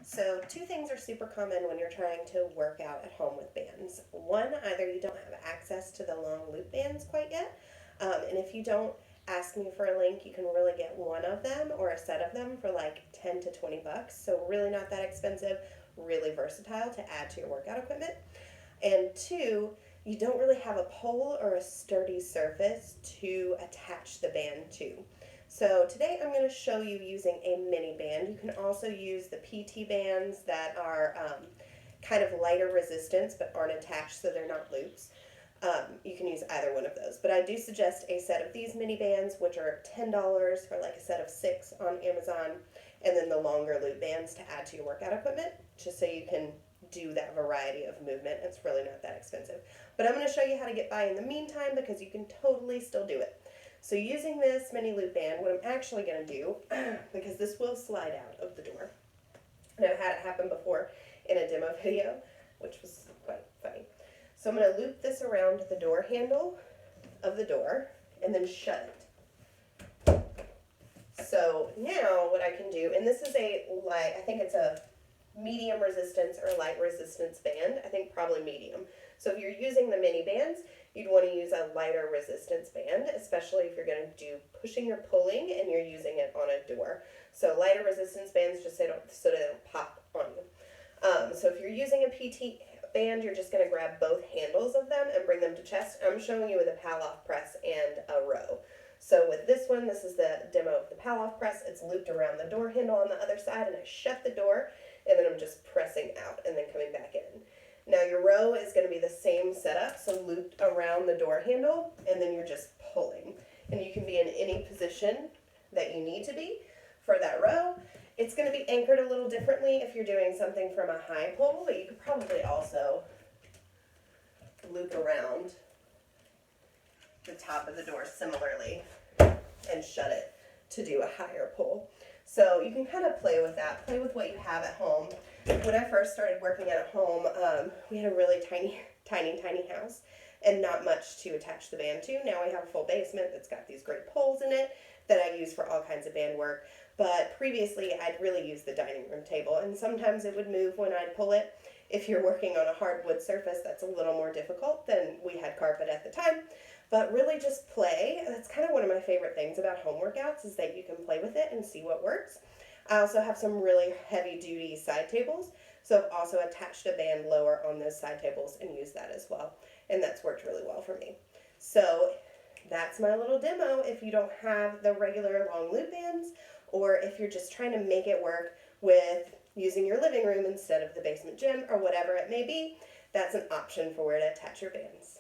So two things are super common when you're trying to work out at home with bands. One, either you don't have access to the long loop bands quite yet, and if you don't, ask me for a link. You can really get one of them or a set of them for like 10 to 20 bucks. So really not that expensive, really versatile to add to your workout equipment. And two, you don't really have a pole or a sturdy surface to attach the band to. So today I'm going to show you using a mini band. You can also use the PT bands that are kind of lighter resistance but aren't attached, so they're not loops. You can use either one of those. But I do suggest a set of these mini bands, which are $10 for like a set of 6 on Amazon, and then the longer loop bands to add to your workout equipment, just so you can do that variety of movement. It's really not that expensive. But I'm going to show you how to get by in the meantime, because you can totally still do it. So using this mini loop band, what I'm actually going to do, because this will slide out of the door, and I've had it happen before in a demo video, which was quite funny. So I'm going to loop this around the door handle of the door and then shut it. So now what I can do, and this is a light, I think it's a medium resistance or light resistance band. I think probably medium. So if you're using the mini bands, you'd want to use a lighter resistance band, especially if you're going to do pushing or pulling and you're using it on a door. So lighter resistance bands, just so they don't pop on you. So if you're using a PT band, you're just going to grab both handles of them and bring them to chest. I'm showing you with a Palloff press and a row. So with this one, this is the demo of the Palloff press. It's looped around the door handle on the other side, and I shut the door, and then I'm just pressing out and then coming back in. Now your row is going to be the same setup, so looped around the door handle, and then you're just pulling. And you can be in any position that you need to be for that row. It's going to be anchored a little differently if you're doing something from a high pole, but you could probably also loop around the top of the door similarly and shut it to do a higher pole. So you can kind of play with that, play with what you have at home. When I first started working at home, we had a really tiny house and not much to attach the band to. Now we have a full basement that's got these great poles in it that I use for all kinds of band work. But previously I'd really use the dining room table, and sometimes it would move when I'd pull it. If you're working on a hardwood surface, that's a little more difficult than we had carpet at the time. But really just play. That's kind of one of my favorite things about home workouts, is that you can play with it and see what works. I also have some really heavy duty side tables, so I've also attached a band lower on those side tables and used that as well, and that's worked really well for me. So that's my little demo. If you don't have the regular long loop bands, or if you're just trying to make it work with using your living room instead of the basement gym or whatever it may be, that's an option for where to attach your bands.